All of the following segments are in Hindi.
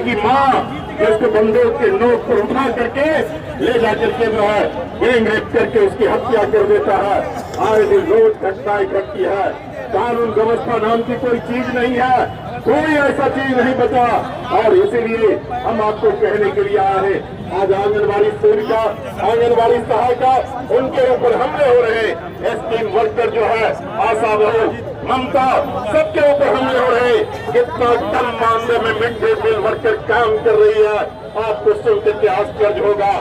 की माँ जिसको बंदूक के नोक पर उठा करके ले जा करके जो है गैंग रेप करके उसकी हत्या कर देता है। आए दिन रोज घटनाएं घटती है। कानून व्यवस्था नाम की कोई चीज नहीं है, कोई ऐसा चीज नहीं बचा। और इसीलिए हम आपको कहने के लिए आए हैं, आज आंगनबाड़ी सेविका, आंगनबाड़ी सहायिका, उनके ऊपर हमले हो रहे हैं। एसटीएम वर्कर जो है, आशा बहू, ममता, सबके ऊपर हमले हो रहे हैं। कितना कम मामले में मिड डे मील वर्कर काम कर रही है, आपको सुन करके आश्चर्य होगा।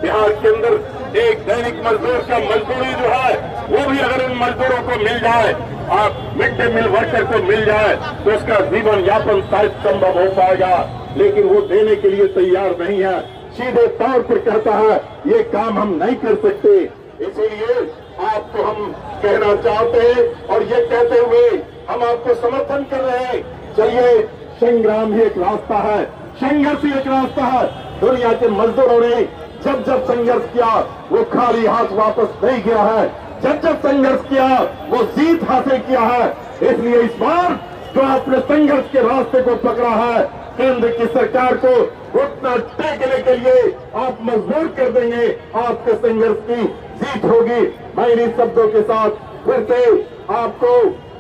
बिहार के अंदर एक दैनिक मजदूर का मजदूरी जो है, वो भी अगर उन मजदूरों को मिल जाए, आप मिड डे मील वर्कर को मिल जाए, तो उसका जीवन यापन शायद संभव हो पाएगा। लेकिन वो देने के लिए तैयार नहीं है, सीधे तौर पर कहता है ये काम हम नहीं कर सकते। इसीलिए आपको हम कहना चाहते हैं और ये कहते हुए हम आपको समर्थन कर रहे हैं। चलिए, संग्राम ही एक रास्ता है, संघर्ष ही एक रास्ता है। दुनिया के मजदूरों ने जब जब संघर्ष किया वो खाली हाथ वापस नहीं गया है, जब जब संघर्ष किया वो जीत हासिल किया है। इसलिए इस बार जो आपने संघर्ष के रास्ते को पकड़ा है, केंद्र की सरकार को घुटना टेकने के लिए आप मजबूर कर देंगे, आपके संघर्ष की जीत होगी। मैं इन शब्दों के साथ फिर से आपको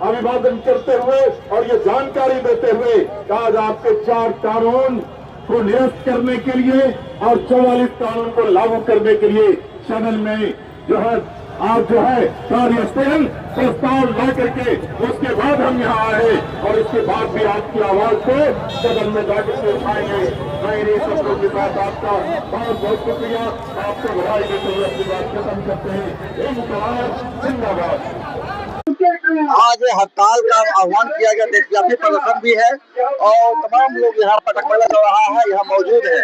अभिवादन करते हुए और ये जानकारी देते हुए कि आज आपके 4 कानून को निरस्त करने के लिए और 44 कानून को लागू करने के लिए सदन में जो है आज जो है कार्यस्थल प्रस्ताव ला करके उसके बाद हम यहाँ आए और इसके बाद भी आपकी आवाज को सदन में जाकर के उठाएंगे। मैं इन शब्दों के साथ आपका बहुत बहुत शुक्रिया, आपको बधाई देते हुए अपनी बात खत्म करते हैं। इनकलाब जिंदाबाद। आज हड़ताल का आह्वान किया गया, देशव्यापी प्रदर्शन भी है और तमाम लोग यहाँ पटकवाला चौराहा है, यहाँ मौजूद है।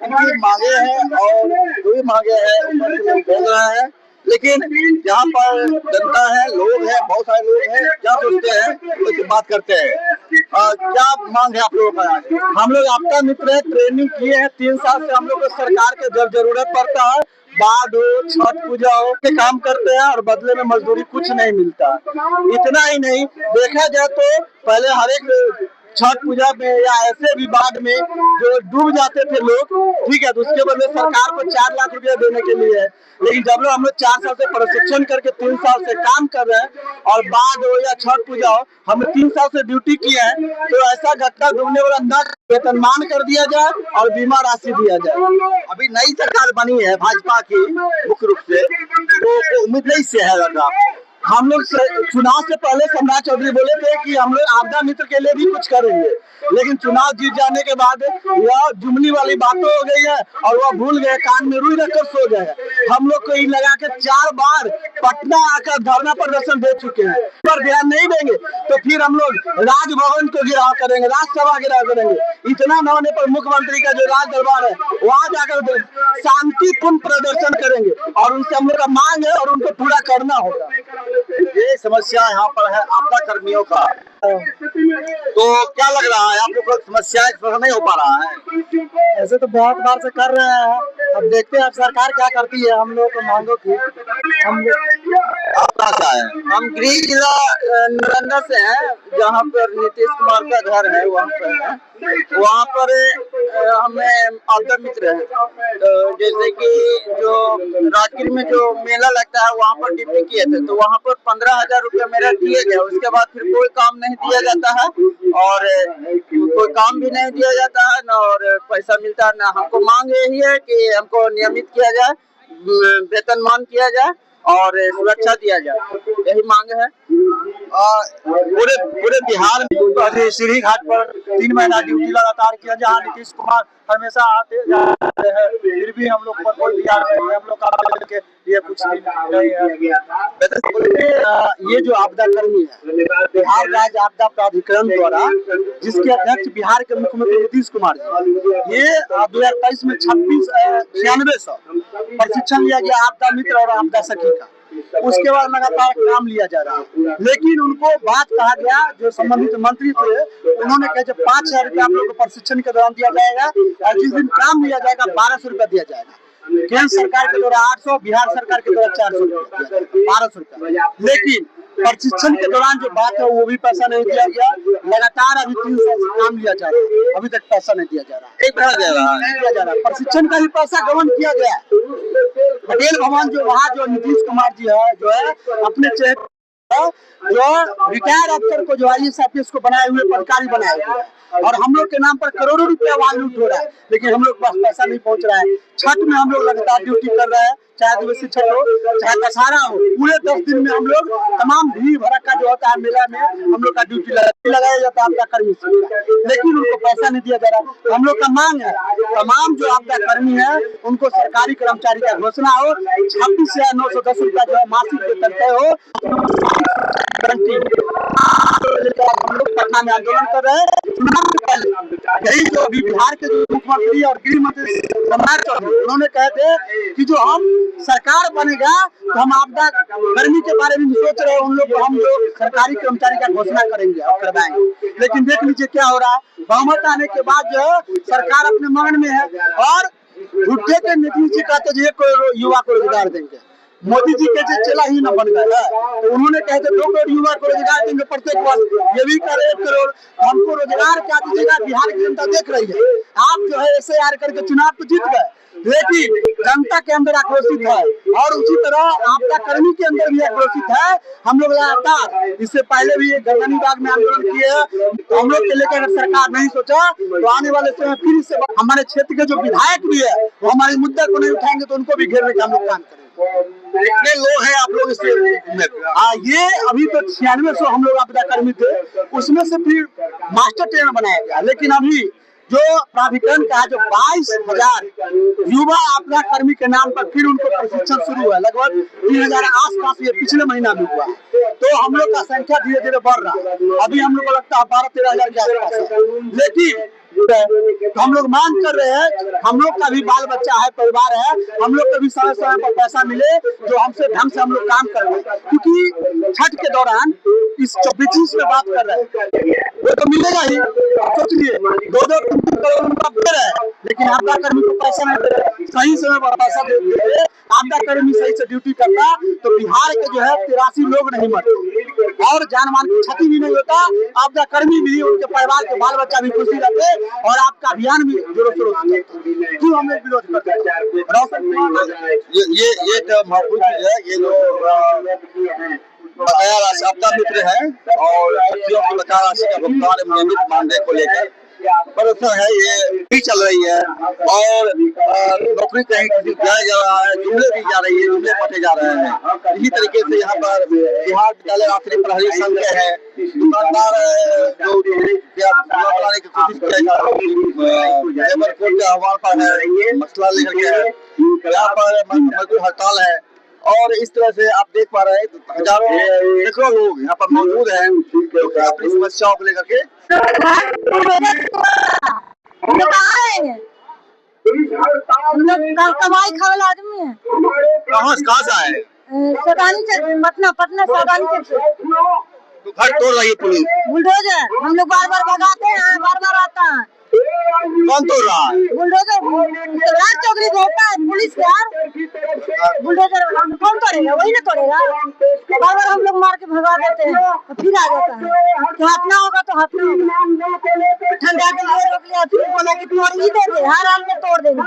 इनकी मांगे हैं और जो भी मांगे हैं ऊपर से लोग बोल रहे हैं, लेकिन यहाँ पर जनता है, लोग हैं, बहुत सारे लोग हैं, क्या सोचते हैं उसकी बात करते हैं। क्या मांग है आप लोगों का? हम लोग आपका मित्र है, ट्रेनिंग किए हैं 3 साल से। हम लोग को सरकार के जब जरूरत पड़ता है, बाढ़ हो, छठ पूजा हो, के काम करते हैं और बदले में मजदूरी कुछ नहीं मिलता। इतना ही नहीं, देखा जाए तो पहले हर एक छठ पूजा में या ऐसे भी बाढ़ में जो डूब जाते थे लोग, ठीक है, तो उसके बदले सरकार को 4 लाख रुपया देने के लिए है। लेकिन जब लोग हम लोग 4 साल से प्रशिक्षण करके 3 साल से काम कर रहे हैं और बाढ़ हो या छठ पूजा हो, हमने 3 साल से ड्यूटी किए हैं, तो ऐसा घटना डूबने वाला न वेतनमान कर दिया जाए और बीमा राशि दिया जाए। अभी नई सरकार बनी है भाजपा की, मुख्य रूप से तो उम्मीद नहीं से है लगा। हम लोग चुनाव से पहले सम्राट चौधरी बोले थे कि हम लोग आपदा मित्र के लिए भी कुछ करेंगे, लेकिन चुनाव जीत जाने के बाद वह जुमली वाली बातें हो गई है और वह भूल गए, कान में रुई रखकर सो गए। हम लोग को ये लगा के 4 बार पटना आकर धरना प्रदर्शन दे चुके हैं, पर ध्यान नहीं देंगे तो फिर हम लोग राजभवन को गिराव करेंगे, राज्यसभा गिराव करेंगे। इतना न होने पर मुख्यमंत्री का जो राज दरबार है वहाँ जाकर शांतिपूर्ण प्रदर्शन करेंगे और उनसे हम लोग का मांग है और उनको पूरा करना होगा। ये समस्या यहाँ पर है आपदा कर्मियों का, तो क्या लग रहा है आप लोग को समस्या नहीं हो पा रहा है? ऐसे तो बहुत बार से कर रहे हैं, अब देखते हैं अब सरकार क्या करती है हम लोग को मांगों की। आप कहाँ से आए हैं? हम गृह जिला नालंदा से हैं, जहाँ पर नीतीश कुमार का घर है, वहाँ पर हमें आपदा मित्र है। तो जैसे कि जो राजगीर में जो मेला लगता है वहाँ पर ड्यूटी किए थे, तो वहाँ पर 15,000 रुपया मेरा दिए गया। उसके बाद फिर कोई काम नहीं दिया जाता है और कोई काम भी नहीं दिया जाता है, न और पैसा मिलता है न। हमको मांग यही है कि हमको नियमित किया जाए, वेतनमान किया जाए और सुरक्षा दिया जाए, यही मांग है। पूरे बिहार में सीढ़ी घाट पर 3 महीना ड्यूटी लगातार किया, जहाँ नीतीश कुमार हमेशा आते जाते हैं, फिर भी हम लोग पर कोई ध्यान नहीं है। हम लोग का के लिए कुछ नहीं है। ये जो आपदा कर्मी है, बिहार राज्य आपदा प्राधिकरण द्वारा, जिसके अध्यक्ष बिहार के मुख्यमंत्री नीतीश कुमार जी, ये 2023 में 9600 प्रशिक्षण लिया गया आपदा मित्र और आपदा सखी का। उसके बाद लगातार काम लिया जा रहा है, लेकिन उनको बात कहा गया, जो संबंधित मंत्री थे उन्होंने कहा 5,000 रुपया आप लोगों को प्रशिक्षण के दौरान दिया जाएगा और जिस दिन काम लिया जाएगा 1,200 रुपया दिया जाएगा। केंद्र सरकार के द्वारा 800, बिहार सरकार के द्वारा 400 रुपया, 1,200 रुपया। लेकिन प्रशिक्षण के दौरान जो बात है वो भी पैसा नहीं दिया गया। लगातार अभी 3 साल से काम लिया जा रहा है, अभी तक पैसा नहीं दिया जा रहा है, नहीं दिया जा रहा है। प्रशिक्षण का भी पैसा गबन किया गया है। पटेल भवन जो वहाँ जो नीतीश कुमार जी है जो है अपने चेहरे जो रिटायर अफसर को जो IAS को बनाए हुए पटकारी बनाए हुए हैं, और हम लोग के नाम पर करोड़ों रुपया वहाँ लूट हो रहा है, लेकिन हम लोग के पास पैसा नहीं पहुँच रहा है। छठ में हम लोग लगातार ड्यूटी कर रहे हैं, चाहे दिवसीय छठ हो चाहे दशहरा हो, पूरे 10 दिन में हम लोग तमाम भीड़ भड़का जो होता है मेला में हम लोग का ड्यूटी लगाया जाता है आपदा कर्मी से, लेकिन उनको पैसा नहीं दिया जा रहा। हम लोग का मांग है तमाम जो आपदा कर्मी है उनको सरकारी कर्मचारी का घोषणा हो, 26,910 रुपया जो है मासिक वेतन तय हो। हम लोग पटना में आंदोलन कर रहे हैं। चुनाव से पहले यही जो अभी बिहार के जो मुख्यमंत्री और गृह मंत्री सम्राट चौधरी उन्होंने कहे थे कि जो हम सरकार बनेगा तो हम आपदा कर्मी के बारे में सोच रहे हैं, उन लोग हम लोग सरकारी कर्मचारी का घोषणा करेंगे और करवाएंगे। लेकिन देख लीजिए क्या हो रहा है, बहुमत आने के बाद जो है सरकार अपने मगन में है और झूठे के नीतीश जी कहते हैं कोई युवा को रोजगार देंगे। मोदी जी के चेला ही न बन गए है, तो उन्होंने कहे थे 2 करोड़ युवा को रोजगार देंगे प्रत्येक वर्ष, ये भी करे 1 करोड़। हमको रोजगार क्या दीजिएगा, बिहार की जनता देख रही है। आप जो है SAR करके चुनाव तो जीत गए, लेकिन जनता के अंदर आक्रोशित है और उसी तरह आपदा कर्मी के अंदर भी आक्रोशित है। हम लोग लगातार इससे पहले भी गर्दनी बाग में आंदोलन किए हैं, तो हम लोग के लेकर अगर सरकार नहीं सोचा तो आने वाले समय फिर से हमारे क्षेत्र के जो विधायक भी है वो हमारे मुद्दे को नहीं उठाएंगे तो उनको भी घेरने का हम लोग काम करेंगे। कितने लोग हैं आप लोग इससे? ये अभी तो 9600 हम लोग आपदा कर्मी थे, उसमें से फिर मास्टर ट्रेनर बनाया गया, लेकिन अभी जो प्राधिकरण का जो 22,000 युवा आपदा कर्मी के नाम पर फिर उनको प्रशिक्षण शुरू हुआ, लगभग 3,000 आसपास ये पिछले महीना में हुआ। तो हम लोग का संख्या धीरे धीरे बढ़ रहा है, अभी हम लोग को लगता है 12-13 हजार के आसपास है। लेकिन हम लोग मांग कर रहे हैं, हम लोग का भी बाल बच्चा है, परिवार है, हम लोग को भी समय समय पर पैसा मिले जो हमसे ढंग से हम लोग काम कर रहे हैं। क्योंकि छठ के दौरान इस 24 में बात कर रहे हैं वो तो मिलेगा ही, सोचिए 2-3 करोड़ रुपया दे रहे हैं, लेकिन आपदा कर्मी को पैसा नहीं दे रहे, सही समय पर पैसा दे आपदा कर्मी सही से ड्यूटी करता तो बिहार के जो है 83 लोग नहीं मरते और जान माल की क्षति भी नहीं होता, आपदा कर्मी भी उनके परिवार के बाल बच्चा भी खुशी रहते और आपका अभियान भी जोरों शोरों से क्यों हम लोग विरोध करते हैं। रोशन ये तो महत्वपूर्ण चीज है, ये जो बकाया राशि आपदा मित्र है और बकाया राशि का भुगतान नियमित मानदेय को लेकर प्रदर्शन है, ये भी चल रही है और नौकरी कहीं किसी जाया जा रहा है, जुमले दी जा रही है, जुमले पटे जा रहे हैं। इसी तरीके से यहाँ पर बिहार विद्यालय रात्रि प्रहरी संघ है, दुकानदार जो बनाने की कोशिश किया जा रहा है, लेबर कोर्ट के आह्वान पर है, मसला लेकर के है, यहाँ पर मजदूर हड़ताल है और इस तरह से आप देख पा रहे हैं हजारों सैकड़ों लोग यहाँ पर मौजूद हैं जो अपनी समस्याओं को लेकर के कमाई खाने आदमी है। कहाँ से आए? पटना सौदानी तो घर तोड़ रही है पुलिस, बुलडोजर हम लोग बार बार भगाते हैं, बार बार आता है। कौन तोड़ रहा है? बुलडोजर राज चौधरी होता है पुलिस यार, बुलडोजर कौन तोड़ेगा, वही ना तोड़ेगा। बार बार हम लोग मार के भगा देते हैं तो फिर आ जाता है, तो हटना होगा तो हटना होगा। ठंडा के लिए रोक लिया, फिर बोला कि तोड़ ही देंगे, हर हाल में तोड़ देंगे।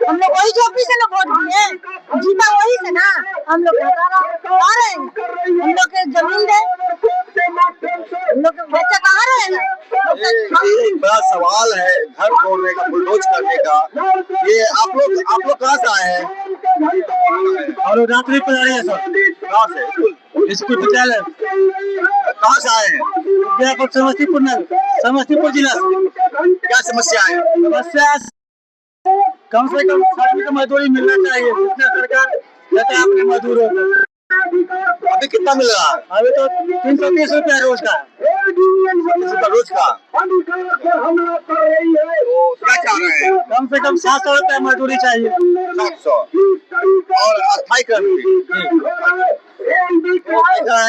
हम लोग वही चौकी से ना वोट दिए, जीता वही से ना, हम लोग आ रहे हैं, हम लोग के जमीन दे, हम लोग के बच्चा कहाँ रहेगा। एक बड़ा सवाल है घर तोड़ने का, बुलडोज करने का। ये आप लोग कहाँ से आए हैं? और रात्रि प्रहरी है सर, कहाँ से? स्कूल विद्यालय कहाँ से आए हैं? समस्तीपुर जिला से। क्या समस्या है? समस्या कम से कम श्रमिक मजदूरी मिलना चाहिए, सरकार कहता है आपके मजदूर हो। अभी कितना मिल रहा है? अभी तो 330 रुपया रोज का, रोज का। तो क्या चाह रहे हैं? कम से कम 700 रुपया मजदूरी चाहिए। 700 और अस्थायी कर्मी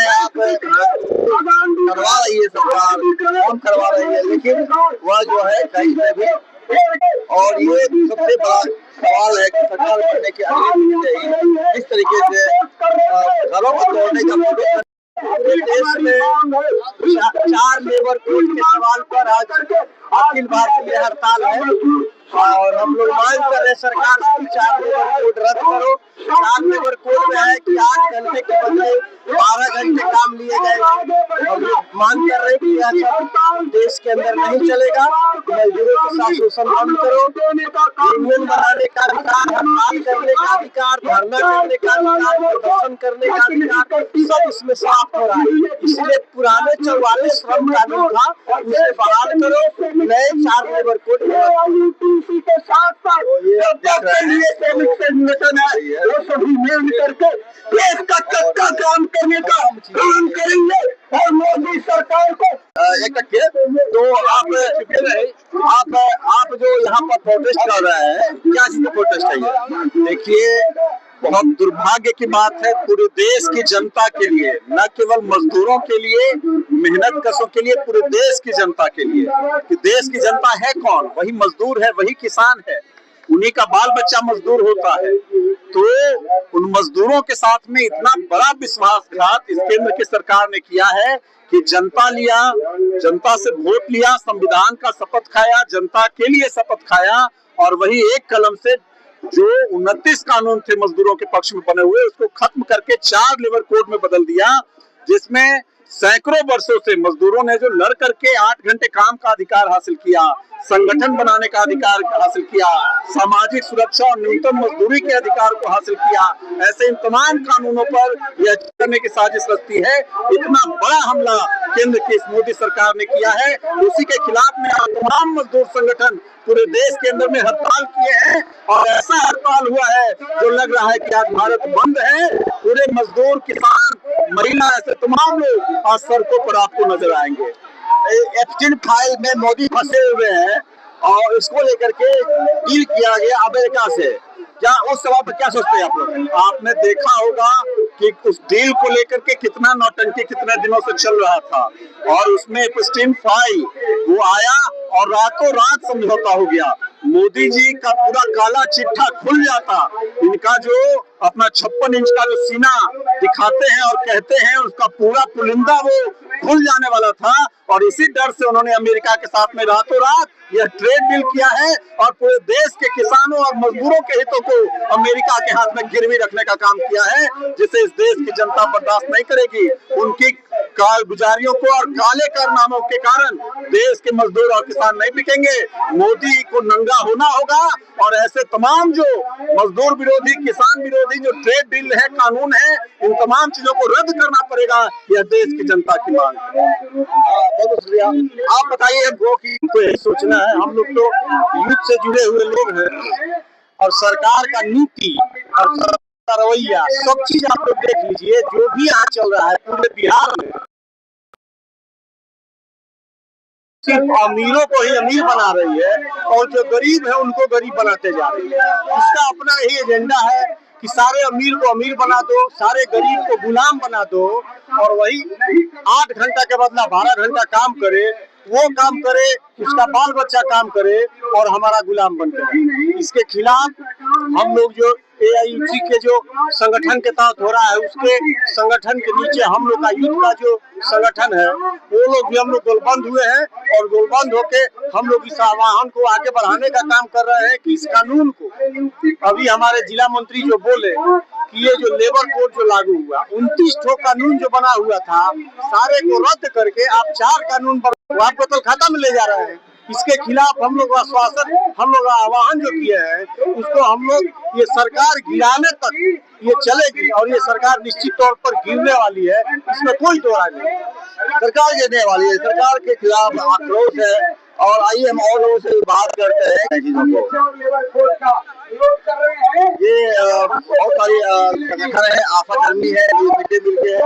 आप करवा रही है सरकार, कौन करवा रही है, लेकिन वह जो है कहीं से भी, और ये सबसे बड़ा सवाल है कि सरकार करने के आगे इस तरीके से घरों को तोड़ने का पूरे देश में 4 लेबर कोड के सवाल पर आज अखिल भारतीय हड़ताल है और हम लोग मांग कर रहे सरकार से 4 लेबर कोड रद्द करो। 4 लेबर कोड में है कि 8 घंटे के बदले 12 घंटे काम लिए जाएंगे। हम लोग मांग कर रहे कि ऐसा देश के अंदर नहीं चलेगा। मजदूरों के साथ शोषण बंद करो, यूनियन बनाने का अधिकार, हड़ताल करने का अधिकार, धरना करने का अधिकार, प्रदर्शन करने का अधिकार, सब इसमें समाप्त हो रहा है। इसलिए पुराने 44 श्रम कानून था उसे बहाल करो, नए 4 लेबर कोड के साथ साथ संगठन है वो सभी मिल करके देश का कच्चा काम करने का काम करेंगे और मोदी सरकार को एक तो आप जो यहाँ पर प्रोटेस्ट कर रहे हैं, क्या चीज का प्रोटेस्ट है ये? देखिए, बहुत दुर्भाग्य की बात है पूरे देश की जनता के लिए, न केवल मजदूरों के लिए, मेहनत कशों के लिए, पूरे देश की जनता के लिए। कि देश की जनता है कौन? वही मजदूर है, वही किसान है, उन्हीं का बाल बच्चा मजदूर होता है। तो उन मजदूरों के साथ में इतना बड़ा विश्वासघात इस केंद्र की सरकार ने किया है कि जनता लिया, जनता से वोट लिया, संविधान का शपथ खाया, जनता के लिए शपथ खाया और वही एक कलम से जो 29 कानून थे मजदूरों के पक्ष में बने हुए उसको खत्म करके 4 लेबर कोड में बदल दिया, जिसमें सैकड़ों वर्षों से मजदूरों ने जो लड़ करके 8 घंटे काम का अधिकार हासिल किया, संगठन बनाने का अधिकार हासिल किया, सामाजिक सुरक्षा और न्यूनतम मजदूरी के अधिकार को हासिल किया, ऐसे इन तमाम कानूनों पर यह करने की साजिश रचती है। इतना बड़ा हमला केंद्र की इस मोदी सरकार ने किया है, उसी के खिलाफ में तमाम मजदूर संगठन पूरे देश के अंदर में हड़ताल किए हैं और ऐसा हड़ताल हुआ है जो लग रहा है कि आज भारत बंद है। पूरे मजदूर, किसान, महिला, ऐसे तमाम लोग आज सड़कों पर आपको नजर आएंगे। एप्स्टीन फाइल में मोदी फंसे हुए हैं और इसको लेकर के डील किया गया अमेरिका से। क्या उस सवाल पर क्या सोचते हैं आप लोग? आपने देखा होगा कि उस डील को लेकर के कितना नौटंकी कितने दिनों से चल रहा था और उसमें एप्स्टीन फाइल वो आया और रातों रात समझौता हो गया। मोदी जी का पूरा काला चिट्ठा खुल जाता, इनका जो अपना 56 इंच का जो सीना दिखाते हैं और कहते हैं उसका पूरा पुलिंदा वो खुल जाने वाला था और इसी डर से उन्होंने अमेरिका के साथ में रातों रात यह ट्रेड डील किया है और पूरे देश के किसानों और मजदूरों के हितों को अमेरिका के हाथ में गिरवी रखने का काम किया है, जिसे इस देश की जनता बर्दाश्त नहीं करेगी। उनकी कारगुजारियों को और काले कारनामों के कारण देश के मजदूर और किसान नहीं बिकेंगे। मोदी को नंगा होना होगा और ऐसे तमाम जो मजदूर विरोधी, किसान विरोधी जो ट्रेड डील है, कानून है, इन तमाम चीजों को रद्द करना पड़ेगा। यह देश की जनता की मांग है। बहुत शुक्रिया। आप बताइए हमको कि हमको यही सोचना है, हम लोग तो युद्ध से जुड़े हुए लोग हैं और सरकार का नीति और सरकार का रवैया सब चीज आप लोग देख लीजिए। जो भी यहाँ चल रहा है पूरे बिहार में सिर्फ अमीरों को ही अमीर बना रही है और जो गरीब है उनको गरीब बनाते जा रही है। इसका अपना ही एजेंडा है कि सारे अमीर को अमीर बना दो, सारे गरीब को गुलाम बना दो और वही 8 घंटा के बदला 12 घंटा काम करे, वो काम करे, उसका बाल बच्चा काम करे और हमारा गुलाम बन करे। इसके खिलाफ हम लोग जो AIUC के जो संगठन के तहत हो रहा है उसके संगठन के नीचे हम लोग का युद्ध का जो संगठन है वो लोग भी हम लोग गोलबंद हुए हैं और गोलबंद होके हम लोग इस आह्वान को आगे बढ़ाने का काम कर रहे हैं कि इस कानून को, अभी हमारे जिला मंत्री जो बोले कि ये जो लेबर कोड जो लागू हुआ 29 ठो कानून जो बना हुआ था सारे को रद्द करके आप 4 कानून पर आपको तो खाता में ले जा रहे हैं। इसके खिलाफ हम लोग आश्वासन, हम लोग आह्वान जो किए हैं उसको हम लोग ये सरकार गिराने तक ये चलेगी और ये सरकार निश्चित तौर पर गिरने वाली है, इसमें कोई दो राय नहीं। सरकार गिरने वाली है, सरकार के खिलाफ आक्रोश है। और आइए हम और लोगों से बात करते हैं चीजों को। ये बहुत सारी संगठन है, आफा कर्मी है, मिड डे मील के है,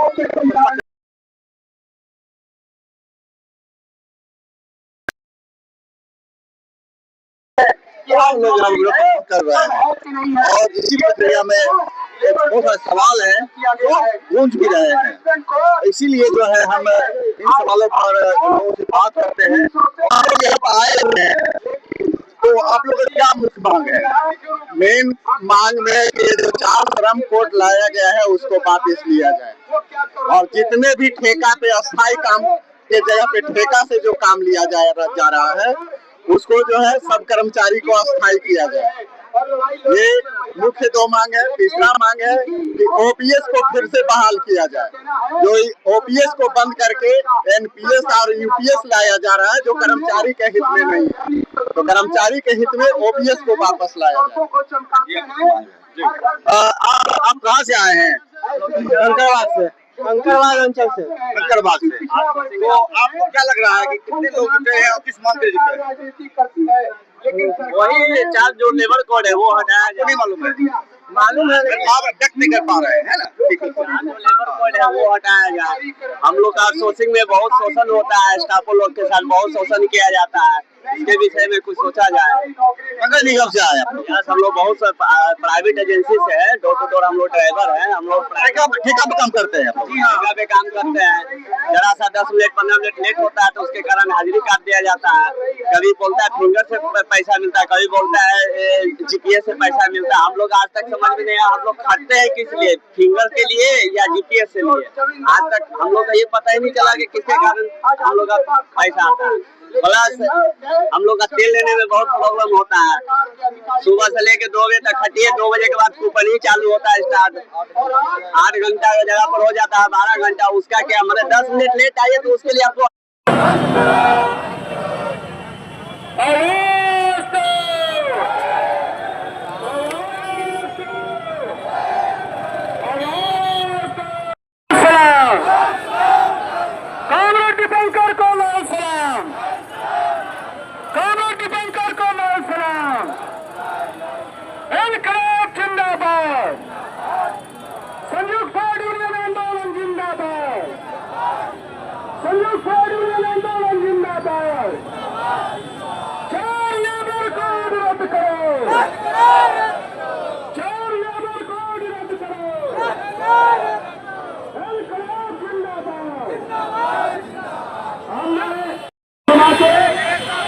हम लोग कर रहे हैं और इसी प्रक्रिया में बहुत सारे सवाल हैं जो गूंज भी रहे हैं। इसीलिए जो है हम इन सवालों पर लोगों से बात करते हैं। आप लोग यहाँ पर आए हुए हैं तो आप लोगों का क्या मुख्य मांग है? मेन मांग में कि जो 4 श्रम कोड लाया गया है उसको वापस लिया जाए। और जितने भी ठेका पे अस्थायी काम के जगह पे ठेका से जो काम लिया जा रहा है उसको जो है सब कर्मचारी को अस्थायी किया जाए। ये मुख्य दो मांग है। तीसरा मांग है कि ओपीएस को फिर से बहाल किया जाए। जो ओपीएस को बंद करके एनपीएस और यूपीएस लाया जा रहा है जो कर्मचारी के हित में नहीं है, तो कर्मचारी के हित में ओपीएस को वापस लाया जाए। आप कहाँ से आए हैं? कंकड़बाग से। कंकड़बाग अंचल से। कंकड़बाग से। तो आपको क्या लग रहा है कि कितने लोग जुटे हैं और किस मांग पे जुटे हैं? वही 4 जो लेबर कोड है वो हटाया जाए। नहीं मालूम है? मालूम है आप व्यक्त नहीं कर पा रहे हैं ना? ठीक है। जो लेबर कोड है वो हटाया जाए। हम लोग का सोर्सिंग में बहुत शोषण होता है, स्टाफों लोग के साथ बहुत शोषण किया जाता है, इसके विषय में कुछ सोचा जाए। नगर निगम से आए आप? हम लोग बहुत प्राइवेट एजेंसी से है, डोर टू डोर हम लोग ड्राइवर हैं। हम लोग ठेका पे काम करते हैं? ठेका पे काम करते हैं। जरा सा 10 मिनट 15 मिनट लेट होता है तो उसके कारण हाजिरी काट दिया जाता है। कभी बोलता है फिंगर से पैसा मिलता है, कभी बोलता है जीपीएस से पैसा मिलता है। हम लोग आज तक समझ में नहीं आया हम लोग खटते हैं किस लिए, फिंगर के लिए या जीपीएस से लिए। आज तक हम लोग का ये पता ही नहीं चला कि किसके कारण हम लोग का पैसा आता है। प्लस हम लोग का तेल लेने में बहुत प्रॉब्लम होता है। सुबह से लेके 2 बजे तक खटिए, 2 बजे के बाद कूपन ही चालू होता है स्टार्ट। 8 घंटा की जगह पर हो जाता है 12 घंटा। उसका क्या, हमारे 10 मिनट लेट आइए तो उसके लिए आपको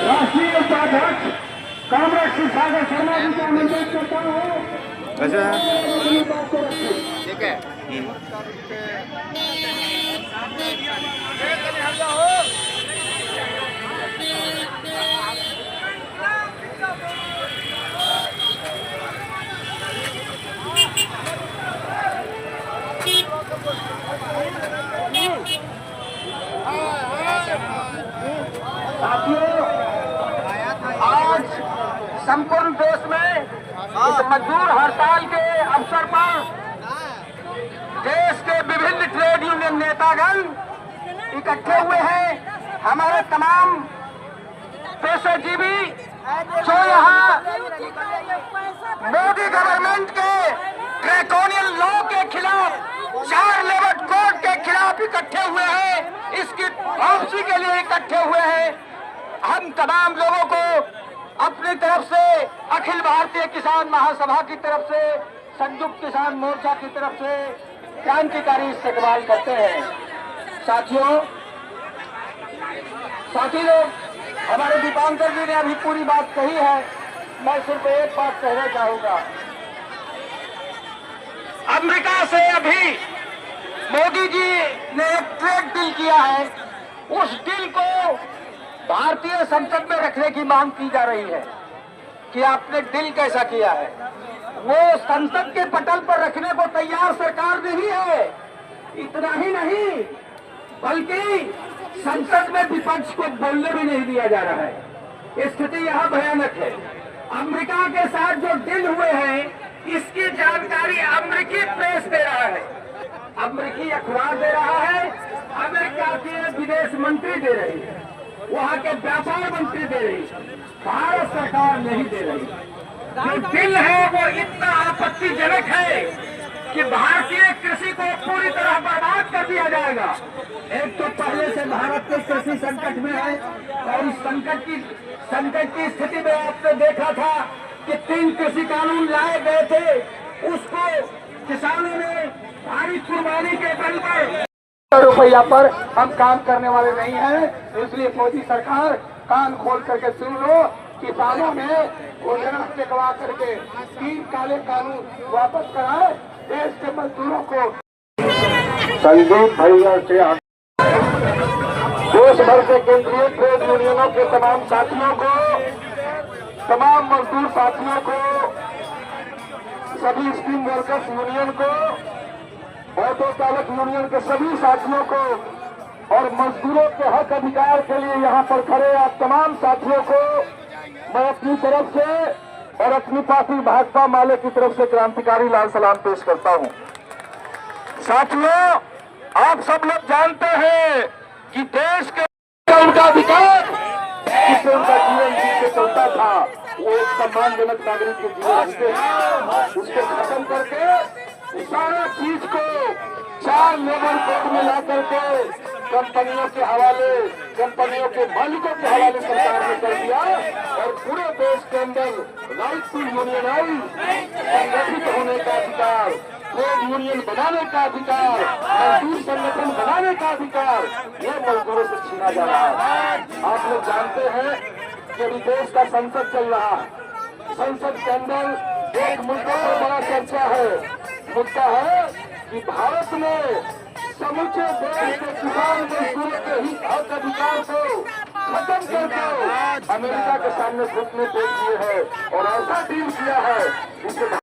राष्ट्रीय उपाध्यक्ष कामरेड श्री सागर शर्मा जी का आमंत्रित करता हूँ। ठीक है। आज संपूर्ण देश में इस मजदूर हड़ताल के अवसर पर देश के विभिन्न ट्रेड यूनियन नेतागण इकट्ठे हुए हैं। हमारे तमाम पेशेजीवी जो यहाँ मोदी गवर्नमेंट के ड्रैकोनियन लॉ के खिलाफ, 4 लेबर कोड के खिलाफ इकट्ठे हुए हैं, इसकी वापसी के लिए इकट्ठे हुए हैं। हम तमाम लोगों को अपनी तरफ से, अखिल भारतीय किसान महासभा की तरफ से, संयुक्त किसान मोर्चा की तरफ से क्रांतिकारी इस्तेमाल करते हैं। साथियों, साथी लोग, हमारे दीपांकर जी ने अभी पूरी बात कही है, मैं सिर्फ एक बात कहना चाहूंगा। अमेरिका से अभी मोदी जी ने एक ट्रेड डील किया है, उस डील को भारतीय संसद में रखने की मांग की जा रही है कि आपने डील कैसा किया है। वो संसद के पटल पर रखने को तैयार सरकार नहीं है। इतना ही नहीं बल्कि संसद में विपक्ष को बोलने भी नहीं दिया जा रहा है। स्थिति यहाँ भयानक है। अमेरिका के साथ जो डील हुए हैं इसकी जानकारी अमेरिकी प्रेस दे रहा है, अमेरिकी अखबार दे रहा है, अमेरिका के विदेश मंत्री दे रही है, वहाँ के व्यापार मंत्री दे रही है, भारत सरकार नहीं दे रही। जो डील है वो इतना आपत्तिजनक है कि भारतीय कृषि को पूरी तरह बर्बाद कर दिया जाएगा। एक तो पहले से भारत के कृषि संकट में है और इस संकट की स्थिति में आपने देखा था कि 3 कृषि कानून लाए गए थे, उसको किसानों ने भारी कुर्बानी के बल पर रुपया पर हम काम करने वाले नहीं हैं। इसलिए मोदी सरकार कान खोल करके सुन लो, किसानों ने घोषणा टिकवा करके 3 काले कानून वापस कराए, देश के मजदूरों को संदीप भैया से देश भर के केंद्रीय ट्रेड यूनियनों के तमाम साथियों को, तमाम मजदूर साथियों को, सभी स्टीम वर्कर्स यूनियन को, ऑटो चालक यूनियन के सभी साथियों को और मजदूरों के हक अधिकार के लिए यहाँ पर खड़े आप तमाम साथियों को मैं अपनी तरफ से और अपनी पार्टी भाजपा माले की तरफ से क्रांतिकारी लाल सलाम पेश करता हूँ। साथियों, आप सब लोग जानते हैं कि देश के उनका अधिकार जिससे उनका जीवन जिससे चलता था वो एक सम्मानजनक नागरिक के जीवन से उसको खत्म करके सारा चीज को 4 लेबर कोड में ला करके कंपनियों के हवाले, कंपनियों के मालिकों के हवाले सरकार ने कर दिया और पूरे देश के अंदर राइट टू यूनियनाइज, संगठित होने का अधिकार, ट्रेड यूनियन बनाने का अधिकार, मजदूर संगठन बनाने का अधिकार ये मजदूरों से छीना जा रहा है। आप लोग जानते हैं कि अभी देश का संसद चल रहा है। संसद के अंदर एक मुद्दे पर बड़ा चर्चा है। मुद्दा है कि भारत में समूचे देश के किसान मजदूरों के हित हक अधिकार को खत्म करके अमेरिका के सामने घुटने टेक दिए है और ऐसा डील किया है जिससे